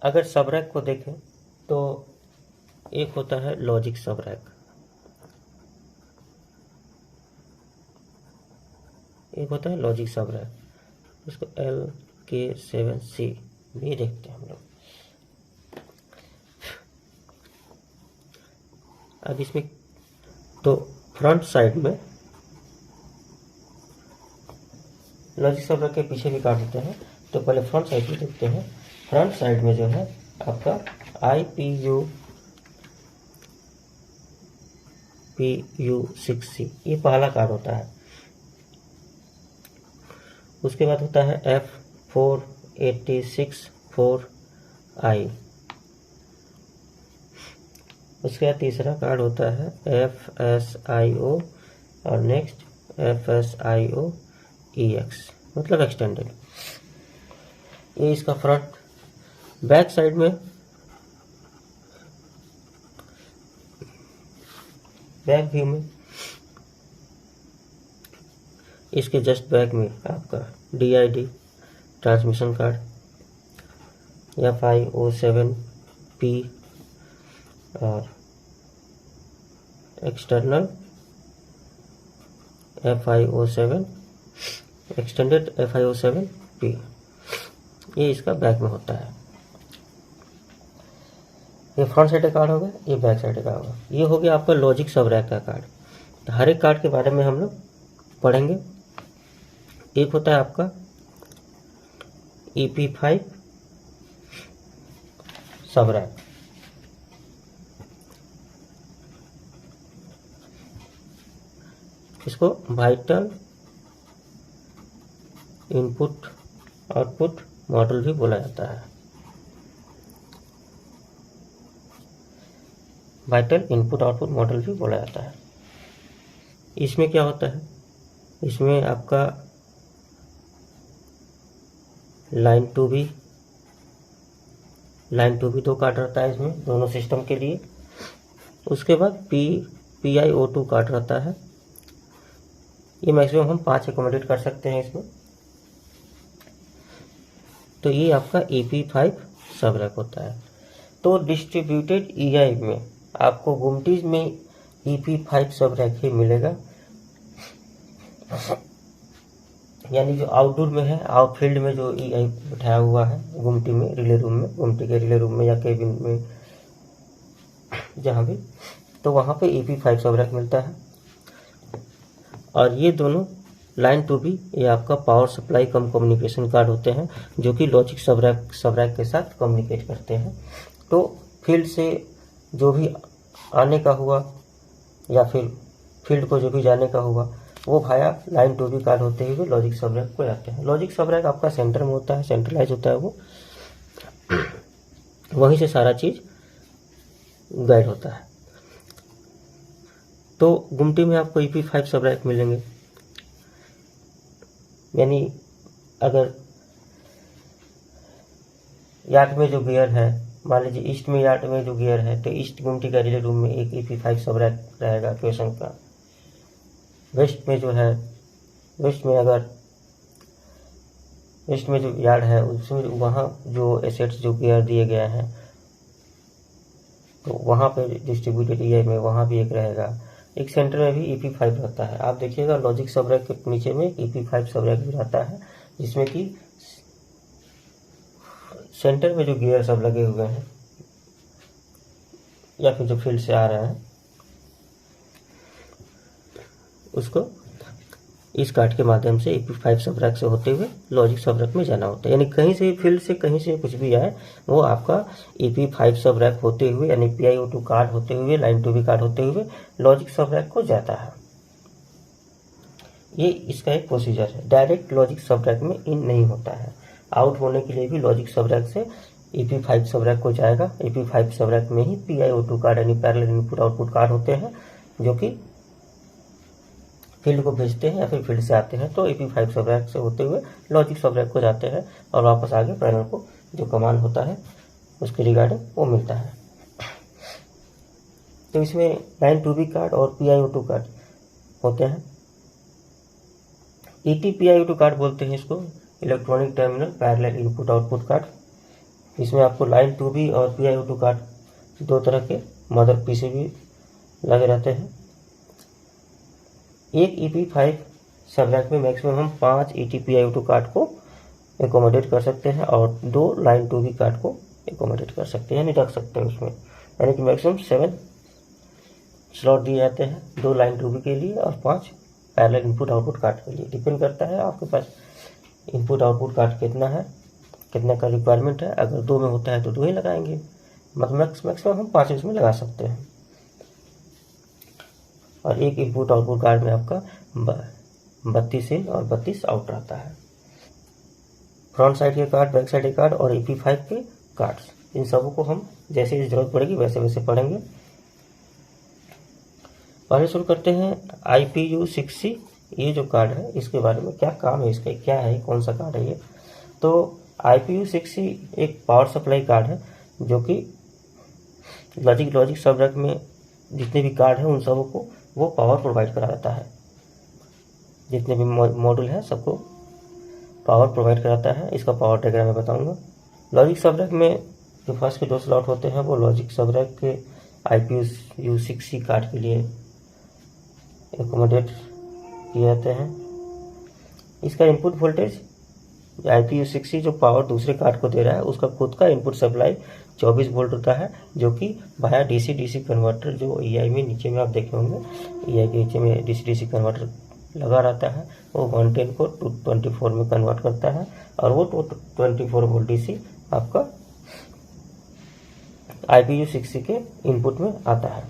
अगर सब रैक को देखें तो एक होता है लॉजिक सब रैक, एक होता है लॉजिक सब रैक, इसको LK7C भी देखते हैं हम लोग। अब इसमें तो फ्रंट साइड में लॉजिक सब रैक के पीछे भी काट देते हैं, तो पहले फ्रंट साइड भी देखते हैं। फ्रंट साइड में जो है आपका IPU6C ये पहला कार्ड होता है। उसके बाद होता है F4864I। उसके बाद तीसरा कार्ड होता है FSIO और नेक्स्ट FSIOEX मतलब एक्सटेंडेड। ये इसका फ्रंट। बैक साइड में बैक व्यू में इसके जस्ट बैक में आपका DID ट्रांसमिशन कार्ड FIO7P और एक्सटर्नल FIO7 एक्सटेंडेड FIO7P, ये इसका बैक में होता है। ये फ्रंट साइड का कार्ड होगा, ये बैक साइड का होगा। ये हो गया आपका लॉजिक सब रैक का कार्ड। तो हर एक कार्ड के बारे में हम लोग पढ़ेंगे। एक होता है आपका EP5 सब रैक। इसको वाइटल इनपुट आउटपुट मॉडल भी बोला जाता है। वाइटल इनपुट आउटपुट मॉडल भी बोला जाता है। इसमें क्या होता है, इसमें आपका लाइन टू भी दो कार्ड रहता है इसमें दोनों सिस्टम के लिए। उसके बाद PIO2 कार्ड रहता है। ये मैक्सिमम हम 5 एकोमोडेट कर सकते हैं इसमें। तो ये आपका EP5 सब रैक होता है। तो डिस्ट्रीब्यूटेड EI में आपको गुमटीज में EP5 सब रैक ही मिलेगा, यानी जो आउटडोर में है, आउटफील्ड में जो EI बैठाया हुआ है गुमटी में, रिले रूम में, गुमटी के रिले रूम में या केबिन में जहाँ भी, तो वहाँ पे EP5 सब रैक मिलता है। और ये दोनों लाइन टू भी ये आपका पावर सप्लाई कम कम्युनिकेशन कार्ड होते हैं, जो कि लॉजिक सब रैक के साथ कम्युनिकेट करते हैं। तो फील्ड से जो भी आने का हुआ या फिर फील्ड को जो भी जाने का हुआ, वो भाया लाइन टू भी कार्ड होते हुए लॉजिक सब रैक को जाते हैं। लॉजिक सब रैक आपका सेंटर में होता है, सेंट्रलाइज होता है, वो वहीं से सारा चीज गाइड होता है। तो गुमटी में आपको EP5 सब रैक मिलेंगे, यानी अगर यार्ड में जो गियर है, मान लीजिए ईस्ट में यार्ड में जो गियर है, तो ईस्ट गुमटी का रिले रूम में एक EP5 सब रैक रहेगा क्वेश्चन का। वेस्ट में जो है, वेस्ट में जो यार्ड है उसमें वहाँ जो एसेट्स जो गियर दिए गए हैं, तो वहाँ पे डिस्ट्रीब्यूटेड EI में वहाँ भी एक रहेगा। एक सेंटर में भी EP5 रहता है। आप देखिएगा लॉजिक सब रैक के नीचे में EP5 सब रैक भी रहता है, जिसमें कि सेंटर में जो गियर सब लगे हुए हैं या फिर जो फील्ड से आ रहे हैं, उसको इस कार्ड के माध्यम से EP5 सब रैक से होते हुए लॉजिक सब रैक में जाना होता है। यानी कहीं से फील्ड से कहीं से कुछ भी आए, वो आपका EP5 सब रैक होते हुए, यानी PIO2 कार्ड होते हुए, लाइन टू भी कार्ड होते हुए लॉजिक सब रैक को जाता है। ये इसका एक प्रोसीजर है। डायरेक्ट लॉजिक सब रैक में इन नहीं होता है। आउट होने के लिए भी लॉजिक सब रैक से EP5 सब रैक को जाएगा। EP5 सब रैक में ही PIO2 कार्ड यानी पैरेलल इनपुट आउटपुट कार्ड होते हैं, जो कि फील्ड को भेजते हैं या फिर फील्ड से आते हैं। तो EP5 सब रैक से होते हुए लॉजिक सब रैक को जाते हैं और वापस आगे पैनल को जो कमांड होता है उसके रिगार्डिंग वो मिलता है। तो इसमें लाइन टू बी कार्ड और PIO2 कार्ड होते हैं। ETPIO2 कार्ड बोलते हैं इसको, electronic terminal parallel input output card. इसमें आपको लाइन 2B और PIO2 कार्ड दो तरह के मदर PCB लगे रहते हैं। एक EP5 सब रैक में मैक्सिमम हम 5 ET-PIO2 कार्ड को एकोमोडेट कर सकते हैं और 2 लाइन 2B कार्ड को एकोमोडेट कर सकते हैं, यानी रख सकते हैं उसमें, यानी कि मैक्सिमम 7 स्लॉट दिए जाते हैं, 2 लाइन 2B के लिए और 5 पैरेलल इनपुट आउटपुट कार्ड के लिए। डिपेंड करता है आपके पास इनपुट आउटपुट कार्ड कितना है, कितना का रिक्वायरमेंट है। अगर 2 में होता है तो 2 ही लगाएंगे, मतलब मैक्सिमम हम 5 इसमें लगा सकते हैं। और एक इनपुट आउटपुट कार्ड में आपका 32 इन और 32 आउट रहता है। फ्रंट साइड के कार्ड, बैक साइड के कार्ड और EP5 के कार्ड्स, इन सबों को हम जैसे जरूरत पड़ेगी वैसे वैसे पढ़ेंगे। पहले शुरू करते हैं IPU6C। ये जो कार्ड है इसके बारे में क्या काम है, इसका क्या है, कौन सा कार्ड है ये। तो IPU6C एक पावर सप्लाई कार्ड है जो कि लॉजिक सब रैक में जितने भी कार्ड हैं उन सबों को वो पावर प्रोवाइड करा देता है। जितने भी मॉड्यूल हैं सबको पावर प्रोवाइड कराता है। इसका पावर डायग्राम मैं बताऊंगा। लॉजिक सब रैक में जो फर्स्ट के 2 स्लॉट होते हैं वो लॉजिक सब रैक के IPU6C कार्ड के लिए एकोमोडेट किए जाते हैं। इसका इनपुट वोल्टेज IPU6C जो पावर दूसरे कार्ड को दे रहा है उसका खुद का इनपुट सप्लाई 24 वोल्ट होता है, जो कि वाया DC-DC कन्वर्टर जो EI में नीचे में आप देखे होंगे, EI के नीचे में DC-DC कन्वर्टर लगा रहता है, वो 110 को 224 में कन्वर्ट करता है और वो 24 वोल्ट DC आपका IPU6C के इनपुट में आता है।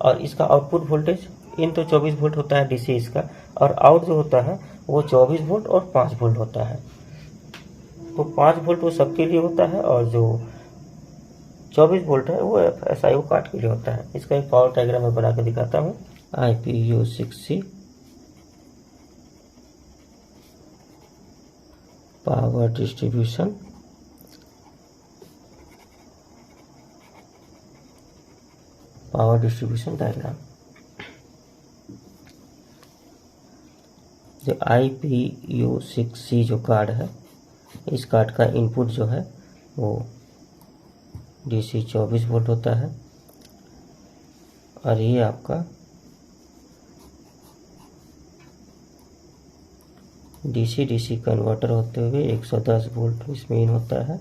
और इसका आउटपुट वोल्टेज इन तो 24 वोल्ट होता है DC इसका, और आउट जो होता है वो 24 वोल्ट और 5 वोल्ट होता है। तो 5 वोल्ट वो सबके लिए होता है और जो 24 वोल्ट है वो FSIO कार्ड के लिए होता है। इसका एक पावर डायग्राम मैं बना के दिखाता हूँ। IPU6C power distribution diagram. जो IPU6C जो कार्ड है, इस कार्ड का इनपुट जो है वो DC 24 वोल्ट होता है और ये आपका DC-DC कन्वर्टर होते हुए 110 वोल्ट इसमें इन होता है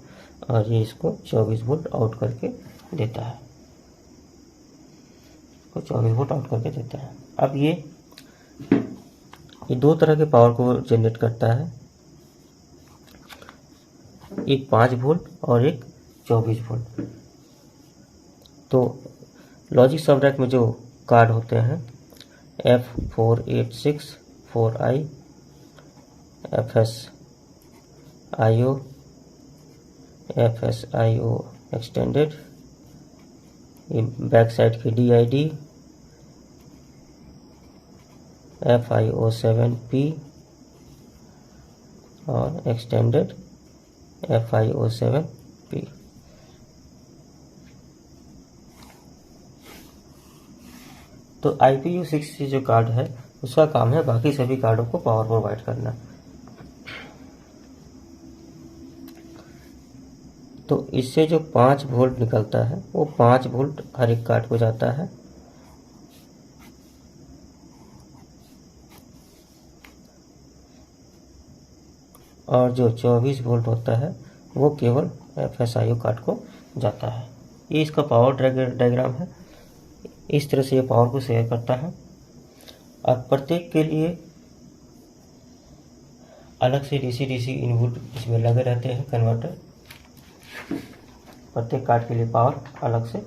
और ये इसको 24 वोल्ट आउट करके देता है, को 24 वोल्ट आउट करके देता है। अब ये 2 तरह के पावर को जनरेट करता है, एक 5 वोल्ट और एक 24 वोल्ट। तो लॉजिक सब रैक में जो कार्ड होते हैं F486, 4i, FSIO, FSIO extended, back side के DID, FIO7P और एक्सटेंडेड FIO7P। तो IPU6C जो कार्ड है उसका काम है बाकी सभी कार्डों को पावर प्रोवाइड करना। तो इससे जो 5 वोल्ट निकलता है वो 5 वोल्ट हर एक कार्ड को जाता है और जो 24 वोल्ट होता है वो केवल FSIO कार्ड को जाता है। ये इसका पावर डायग्राम है। इस तरह से ये पावर को शेयर करता है और प्रत्येक के लिए अलग से DC-DC इनपुट इसमें लगे रहते हैं कन्वर्टर। प्रत्येक कार्ड के लिए पावर अलग से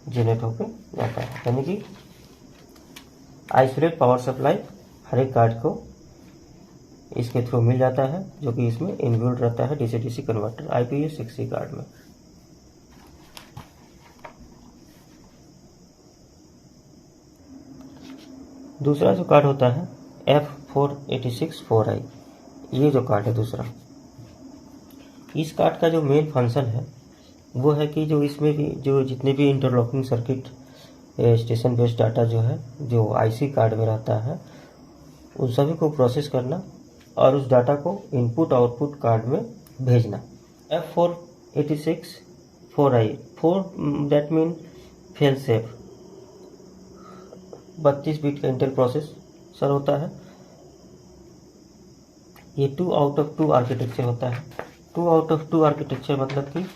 जनरेट होकर जाता है, यानी कि आइसोलेट पावर सप्लाई हर एक कार्ड को इसके थ्रू मिल जाता है, जो कि इसमें इनबिल्ट रहता है DC-DC कन्वर्टर IPU6C कार्ड में। दूसरा जो कार्ड होता है F486, 4i, ये जो कार्ड है दूसरा, इस कार्ड का जो मेन फंक्शन है वो है कि जो इसमें भी जो जितने भी interlocking circuit station based data जो है जो IC कार्ड में रहता है उन सभी को प्रोसेस करना और उस डाटा को इनपुट आउटपुट कार्ड में भेजना। F486 4i 4 that mean fail safe 32 bit का इंटेल प्रोसेसर होता है। ये 2 आउट ऑफ 2 आर्किटेक्चर होता है। 2 आउट ऑफ 2 आर्किटेक्चर मतलब कि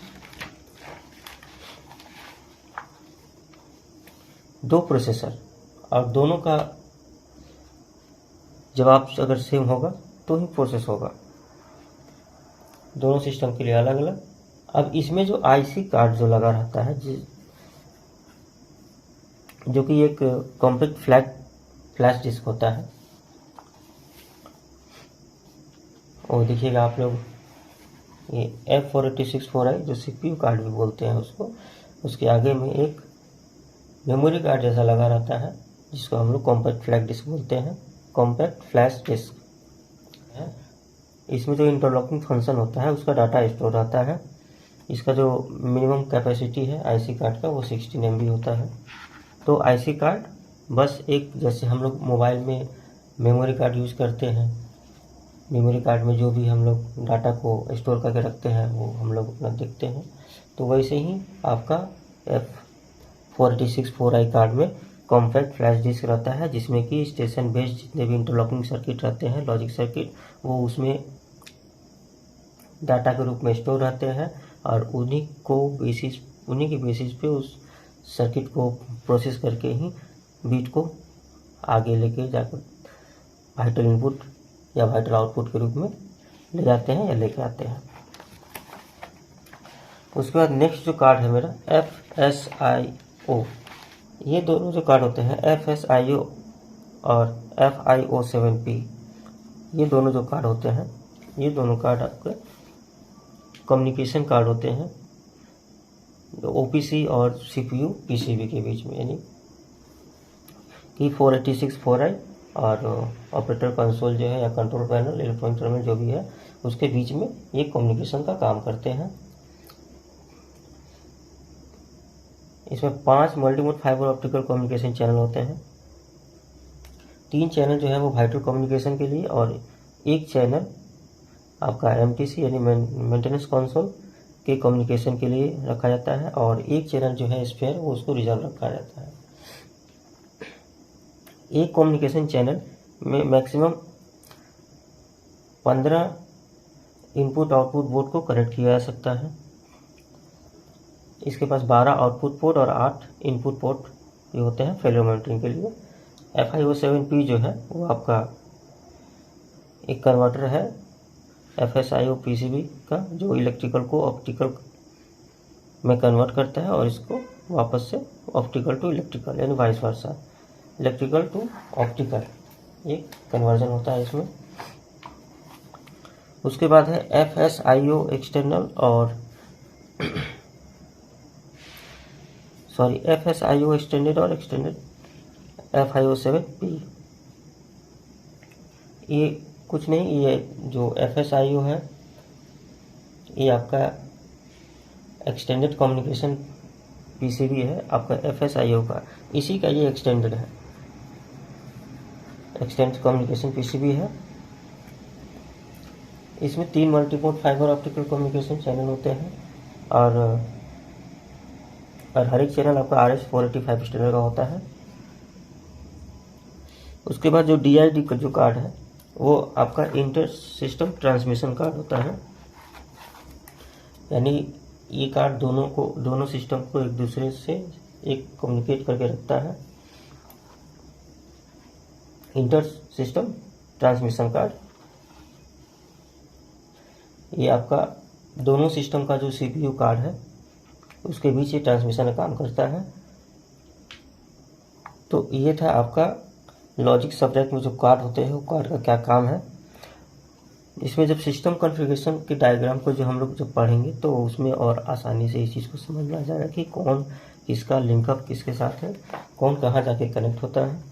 2 प्रोसेसर और दोनों का जवाब अगर सेम होगा तो ही प्रोसेस होगा, दोनों सिस्टम के लिए अलग अलग। अब इसमें जो आईसी कार्ड जो लगा रहता है जो कि एक कॉम्पैक्ट फ्लैश डिस्क होता है, और देखिएगा आप लोग ये F486 4i जो CPU कार्ड भी बोलते हैं उसको, उसके आगे में एक मेमोरी कार्ड जैसा लगा रहता है जिसको हम लोग कॉम्पैक्ट फ्लैश डिस्क बोलते हैं, कॉम्पैक्ट फ्लैश डिस्क है। इसमें जो इंटरलॉकिंग फंक्शन होता है उसका डाटा स्टोर रहता है। इसका जो मिनिमम कैपेसिटी है आईसी कार्ड का वो 16 MB होता है। तो आईसी कार्ड बस एक, जैसे हम लोग मोबाइल में मेमोरी कार्ड यूज़ करते हैं, मेमोरी कार्ड में जो भी हम लोग डाटा को स्टोर करके रखते हैं वो हम लोग अपना देखते हैं, तो वैसे ही आपका F486 4i कार्ड में कॉम्पैक्ट फ्लैश डिस्क रहता है जिसमें कि स्टेशन बेस्ड जितने भी इंटरलॉकिंग सर्किट रहते हैं, लॉजिक सर्किट, वो उसमें डाटा के रूप में स्टोर रहते हैं और उन्हीं के बेसिस पे उस सर्किट को प्रोसेस करके ही बीट को आगे लेके जाकर वाइटल इनपुट या वाइटल आउटपुट के रूप में ले जाते हैं या लेके आते हैं। उसके बाद नेक्स्ट जो कार्ड है मेरा FSIO, ये दोनों जो कार्ड होते हैं FSIO और FIO7P, ये दोनों जो कार्ड होते हैं, ये दोनों कार्ड आपके कम्युनिकेशन कार्ड होते हैं OPC और CPU PCB के बीच में, यानी कि 486 4i और ऑपरेटर कंसोल जो है या कंट्रोल पैनल इलेक्ट्रॉनिक टर्मिनल जो भी है उसके बीच में ये कम्युनिकेशन का काम करते हैं। इसमें 5 multimode fibre optical communication channel होते हैं। 3 चैनल जो है वो वाइटल कम्युनिकेशन के लिए और एक चैनल आपका MTC यानी मेंटेनेंस कंसोल के कम्युनिकेशन के लिए रखा जाता है, और एक चैनल जो है स्पेयर वो उसको रिजर्व रखा जाता है। एक कम्युनिकेशन चैनल में मैक्सिमम 15 इनपुट आउटपुट बोर्ड को कनेक्ट किया जा सकता है। इसके पास 12 आउटपुट पोर्ट और 8 इनपुट पोर्ट ये होते हैं फेलियर मॉनिटरिंग के लिए। FIO7P जो है वो आपका एक कन्वर्टर है FSIO PCB का, जो इलेक्ट्रिकल को ऑप्टिकल में कन्वर्ट करता है और इसको वापस से ऑप्टिकल टू इलेक्ट्रिकल यानी vice versa, electrical to optical, ये कन्वर्जन होता है इसमें। उसके बाद है FSIO एक्सटर्नल और FSIO एक्सटेंडेड और एक्सटेंडेड FIO7P। ये कुछ नहीं, ये जो FSIO है ये आपका एक्सटेंडेड कम्युनिकेशन PCB है आपका FSIO का, इसी का ये एक्सटेंडेड है, एक्सटेंडेड कम्युनिकेशन PCB है। इसमें 3 multiport fibre optical communication channel होते हैं और हर एक चैनल आपका RS485 स्टैंडर्ड का होता है। उसके बाद जो DID का जो कार्ड है वो आपका इंटर सिस्टम ट्रांसमिशन कार्ड होता है, यानी ये कार्ड दोनों सिस्टम को एक दूसरे से एक कम्युनिकेट करके रखता है। इंटर सिस्टम ट्रांसमिशन कार्ड, ये आपका दोनों सिस्टम का जो CPU कार्ड है उसके बीच ये ट्रांसमिशन का काम करता है। तो ये था आपका लॉजिक सब्जेक्ट में जो कार्ड होते हैं वो कार्ड का क्या काम है। इसमें जब सिस्टम कॉन्फ़िगरेशन के डायग्राम को जो हम लोग जब पढ़ेंगे तो उसमें और आसानी से इस चीज़ को समझ में आ जाएगा कि कौन किसका लिंकअप किसके साथ है, कौन कहाँ जाके कनेक्ट होता है।